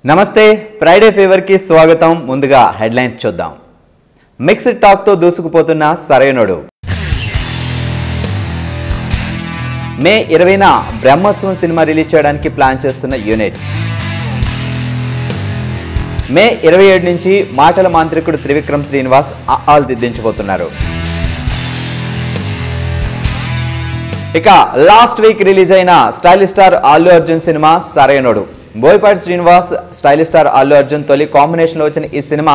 నమస్తే Friday fever కి స్వాగతం. ముందుగా హెడ్లైన్స్ చూద్దాం. మిక్స్డ్ టాక్ తో దూసుకుపోతున్న సరైనోడు. మే 20న బ్రహ్మోత్సవం సినిమా రిలీజ్ చేయడానికి ప్లాన్ చేస్తున్న యూనిట్. మే 27 నుంచి మాటల మాంత్రికుడు త్రివిక్రమ్ శ్రీనివాస్ ఆల్ దిద్దించబోతున్నారు. ఇక లాస్ట్ వీక్ రిలీజ్ అయిన stylish star Allu Arjun cinema Sarrainodu. Boyapati Srinivas stylish star Allu Arjun తొలి కాంబినేషన్ లో వచ్చిన ఈ సినిమా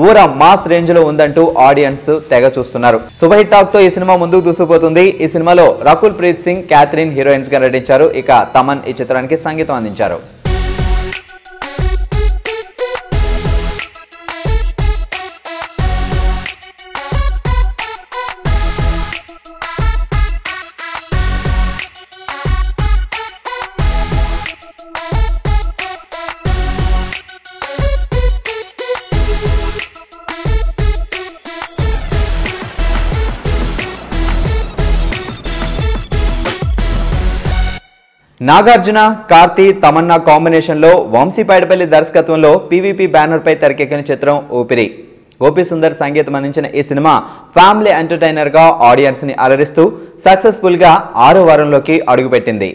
ఊర మాస్ రేంజ్ లో ఉందంటూ ఆడియన్స్ తెగ చూస్తున్నారు. సూపర్ హిట్ టాక్ తో ఈ సినిమా ముందుకు దూసుకుపోతుంది. ఈ సినిమాలో రకుల్ ప్రీత్ సింగ్, క్యాథరిన్ హీరోయిన్స్ గా నటించారు. ఇక తమన్ ఈ చిత్రానికి సంగీతం అందించారు. నాగార్జున, కార్తీ, తమన్నా కాంబినేషన్ లో వంశీ పైడిపల్లి దర్శకత్వంలో పీవీపీ బ్యానర్ పై తెరకెక్కిన చిత్రం ఊపిరి. గోపి సుందర్ సంగీతం అందించిన ఈ సినిమా ఫ్యామిలీ ఎంటర్టైనర్ గా ఆడియన్స్ ని అలరిస్తూ సక్సెస్ఫుల్ గా 6వ వారంలోకి అడుగుపెట్టింది.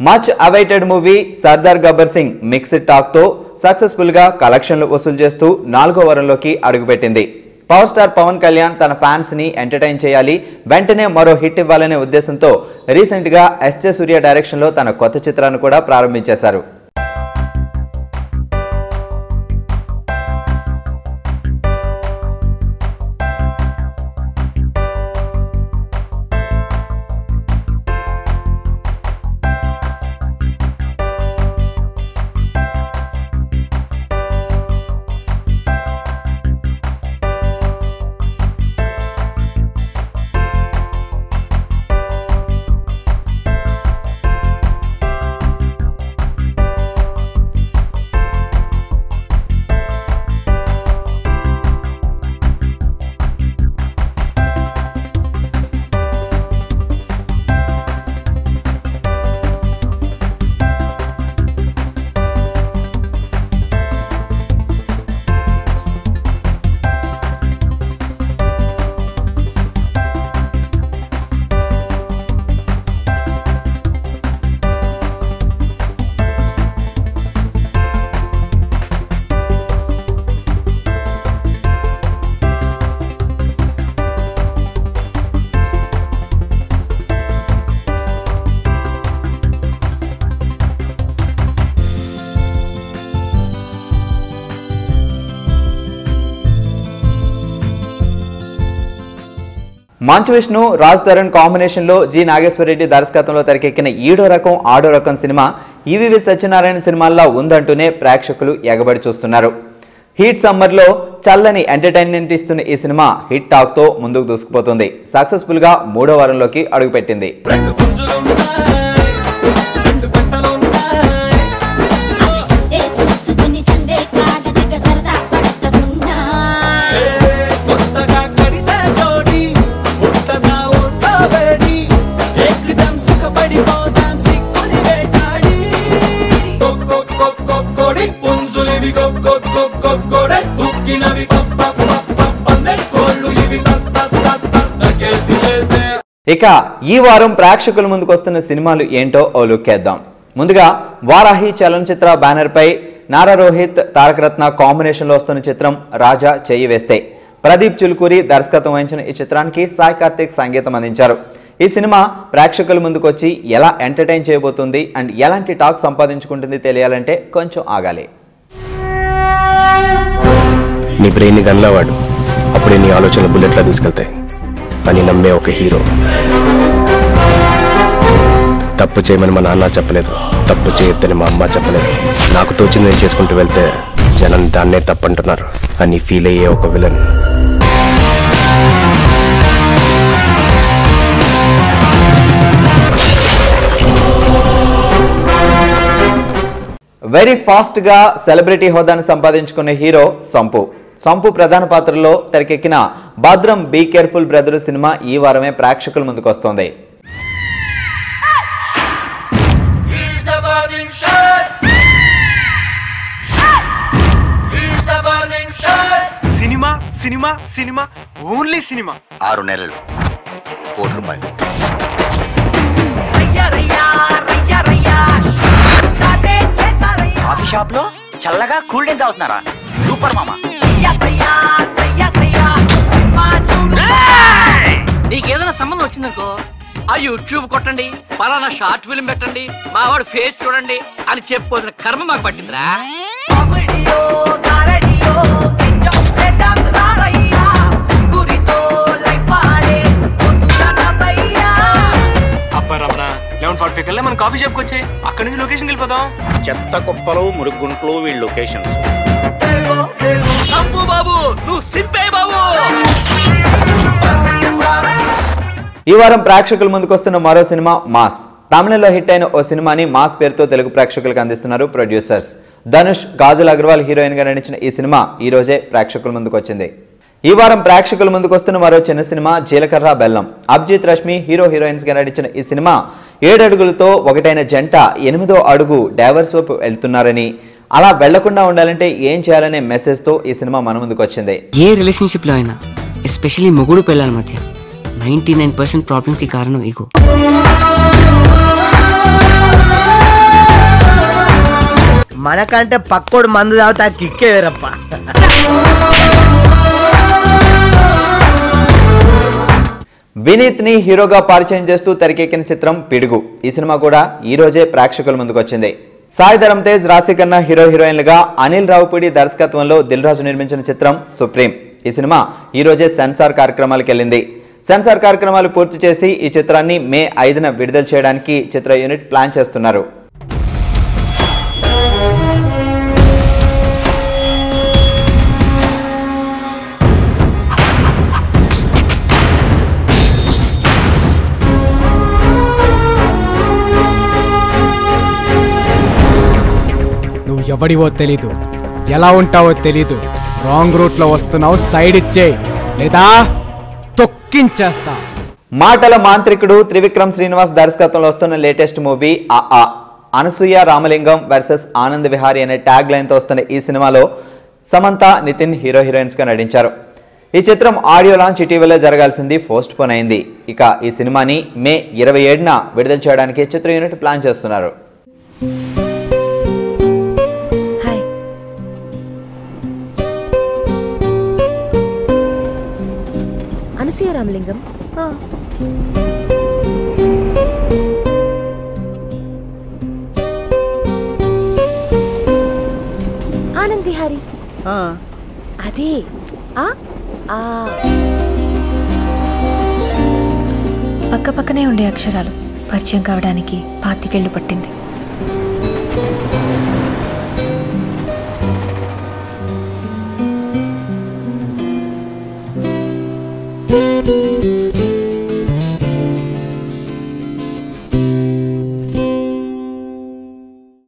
Much awaited movie Sardar Gabbar Singh mixed talk తో సక్సెస్ఫుల్ గా కలెక్షన్లు వసూలు చేస్తూ 4వ వారంలోకి అడుగుపెట్టింది. పవర్ స్టార్ పవన్ కళ్యాణ్ తన ఫ్యాన్స్ ని ఎంటర్టైన్ చేయాలి, వెంటనే మరో హిట్ ఇవ్వాలనే ఉద్దేశంతో రీసెంట్ గా ఎస్జే సూర్య డైరెక్షన్ లో తన కొత్త చిత్రాన్ని కూడా ప్రారంభించేశారు. మంచు విష్ణు, రాజ్ తరుణ్ కాంబినేషన్ లో జి నాగేశ్వరరెడ్డి దర్శకత్వంలో తెరకెక్కిన 7వ రకం 6వ రకం సినిమా ఈవీవి సత్యనారాయణ సినిమాల్లో ఉందంటూనే ప్రేక్షకులు ఎగబడి చూస్తున్నారు. హీట్ సమ్మర్ లో చల్లని ఎంటర్టైన్మెంట్ ఇస్తున్న ఈ సినిమా హిట్ టాక్ తో ముందుకు దూసుకుపోతుంది. సక్సెస్ఫుల్ గా 3వ వారంలోకి అడుగుపెట్టింది. Ninavi ఇక ఈ వారం ప్రేక్షకుల ముందుకు వస్తున్న సినిమాలు ఏంటో ఓ లుక్ వేద్దాం. ముందుగా వారాహి చలనచిత్ర బ్యానర్ పై నారా రోహిత్ తారక రత్న కాంబినేషన్ లో వస్తున్న చిత్రం రాజా చెయ్యి వేస్తే. ప్రదీప్ చిలుకూరి దర్శకత్వం వహించిన ఈ చిత్రానికి సాయి కార్తిక్ సంగీతం అందించారు. ఈ సినిమా ప్రేక్షకుల ముందుకు వచ్చి ఎలా ఎంటర్టైన్ చేయబోతుంది అండ్ ఎలాంటి టాక్ సంపాదించుకుంటుంది తెలియాలంటే కొంచెం ఆగాలి. నీ బ్రెయిన్ గన్లావాడు, అప్పుడే నీ ఆలోచనలు బుల్లెట్లా తీసుకెళ్తాయి అని నమ్మే ఒక హీరో. తప్పు చేయమని మా నాన్న చెప్పలేదు, తప్పు చేయొద్దని మా అమ్మ చెప్పలేదు. నాకు తోచింది నేను చేసుకుంటూ వెళ్తే జనం దాన్నే తప్పంటున్నారు అని ఫీల్ అయ్యే ఒక విలన్. వెరీ ఫాస్ట్ గా సెలబ్రిటీ హోదాను సంపాదించుకున్న హీరో సంపు ప్రధాన పాత్రలో తెరకెక్కిన భద్రం బీ కేర్ఫుల్ బ్రదర్ సినిమా ఈ వారమే ప్రేక్షకుల ముందుకు వస్తోంది. Cinema cinema cinema only cinema. 6 నెలలు ₹1 కాఫీ షాప్ లో చల్లగా కూల్ డ్రింక్ అవుతున్నారా? సూపర్ మామా. నీకేదైనా సంబంధం వచ్చిందనుకో ఆ యూట్యూబ్ కొట్టండి, పలానా షార్ట్ ఫిల్మ్ పెట్టండి, మా వాడు ఫేస్ చూడండి అని చెప్పుకోవాల్సిన కర్మ మాకు పట్టిందిరా. అబ్బారమణ 11:45 కల్లా మనం కాఫీ షాప్కి వచ్చాయి. అక్కడ నుంచి లొకేషన్ వెళ్ళిపోదాం. చెత్త కుప్పలు, మురుగుంట్లు వీళ్ళ లొకేషన్స్. బాబు నువ్వు సింపే బాబు. ఈ వారం ప్రేక్షకుల ముందుకు వస్తున్న మరో సినిమా మాస్. తమిళంలో హిట్ అయిన ఓ సినిమాని మాస్ పేరుతో తెలుగు ప్రేక్షకులకు అందిస్తున్నారు ప్రొడ్యూసర్స్. ధనుష్, కాజల్ అగర్వాల్ హీరోయిన్ గా నటించిన ఈ సినిమా ఈ రోజే ప్రేక్షకుల ముందుకు వచ్చింది. ఈ వారం ప్రేక్షకుల ముందుకు వస్తున్న మరో చిన్న సినిమా జీలకర్ర బెల్లం. అభిజిత్, రష్మి హీరోయిన్స్ గా నటించిన ఈ సినిమా 7 అడుగులతో ఒకటైన జంట 8వ అడుగు డైవర్స్ వైపు వెళ్తున్నారని, అలా వెళ్లకుండా ఉండాలంటే ఏం చేయాలనే మెసేజ్ తో ఈ సినిమా మన ముందుకు వచ్చింది. ఏ రిలేషన్షిప్ లో అయినా ఎస్పెషల్లీ మొగుడు పిల్లల మధ్య 99% ప్రాబ్లమ్ కి కారణం ఈగో. మనకంటే పక్కోడు మందు తాగుతా కిక్కే వేరప్ప. వినీత్ ని హీరోగా పరిచయం చేస్తూ తెరకెక్కిన చిత్రం పిడుగు. ఈ సినిమా కూడా ఈ రోజే ప్రేక్షకుల ముందుకు వచ్చింది. సాయి ధరమ్ తేజ్, రాశి ఖన్నా హీరోయిన్లుగా, అనిల్ రావుపూడి దర్శకత్వంలో దిల్ రాజు నిర్మించిన చిత్రం సుప్రీం. ఈ సినిమా ఈ రోజే సెన్సార్ కార్యక్రమాలకు వెళ్ళింది. సెన్సార్ కార్యక్రమాలు పూర్తి చేసి ఈ చిత్రాన్ని మే 5న విడుదల చేయడానికి చిత్ర యూనిట్ ప్లాన్ చేస్తున్నారు. నువ్వు ఎవడివో తెలీదు, ఎలా ఉంటావో తెలీదు, రాంగ్ రూట్ లో వస్తున్నావు, సైడ్ ఇచ్చే లేదా తొక్కించేస్తా. మాటల మాంత్రికుడు త్రివిక్రమ్ శ్రీనివాస్ దర్శకత్వంలో వస్తున్న latest movie Anasuya Ramalingam versus Anand Vihari అనే ట్యాగ్ లైన్ తో వస్తున్న ఈ సినిమాలో సమంత, నితిన్ హీరోయిన్స్ గా నటించారు. ఈ చిత్రం ఆడియో లాంచ్ ఇటీవలే జరగాల్సింది పోస్ట్ పోన్ అయింది. ఇక ఈ సినిమాని మే 27న విడుదల చేయడానికి చిత్ర యూనిట్ ప్లాన్ చేస్తున్నారు. అనసూయ రామలింగం, ఆనంద్ విహారీ, అదే పక్క పక్కనే ఉండే అక్షరాలు పరిచయం కావడానికి 25 ఏళ్ళు పట్టింది.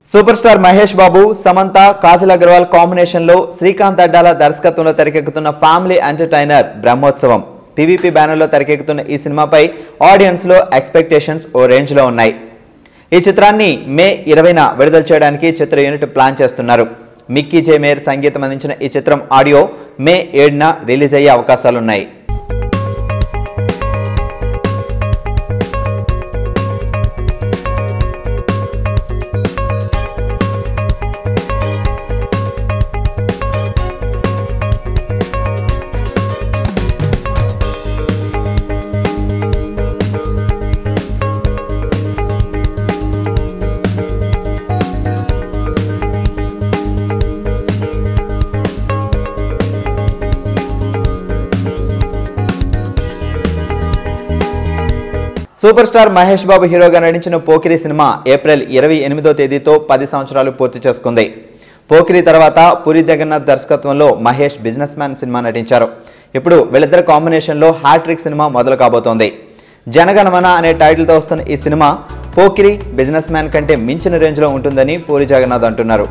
Super star Mahesh Babu, Samantha, Kajal Agarwal combination లో శ్రీకాంత్ అడ్డాల దర్శకత్వంలో తెరకెక్కుతున్న family entertainer Brahmotsavam PVP banner లో తెరకెక్కుతున్న ఈ సినిమాపై ఆడియన్స్ లో ఎక్స్పెక్టేషన్స్ ఓ రేంజ్ లో ఉన్నాయి. ఈ చిత్రాన్ని మే 20న విడుదల చేయడానికి చిత్ర యూనిట్ ప్లాన్ చేస్తున్నారు. మిక్కీ జే మేయర్ సంగీతం అందించిన ఈ చిత్రం ఆడియో మే 7న రిలీజ్ అయ్యే అవకాశాలున్నాయి. సూపర్ స్టార్ మహేష్ బాబు హీరోగా నటించిన పోకిరి సినిమా ఏప్రిల్ 28వ తేదీతో 10 సంవత్సరాలు పూర్తి చేసుకుంది. పోకిరి తర్వాత పూరి జగన్నాథ్ దర్శకత్వంలో మహేష్ బిజినెస్ మ్యాన్ సినిమా నటించారు. ఇప్పుడు వీళ్ళిద్దరి కాంబినేషన్లో హ్యాట్రిక్ సినిమా మొదలు కాబోతోంది. జనగణమన అనే టైటిల్తో వస్తున్న ఈ సినిమా పోకిరి బిజినెస్ మ్యాన్ కంటే మించిన రేంజ్లో ఉంటుందని పూరి జగన్నాథ్ అంటున్నారు.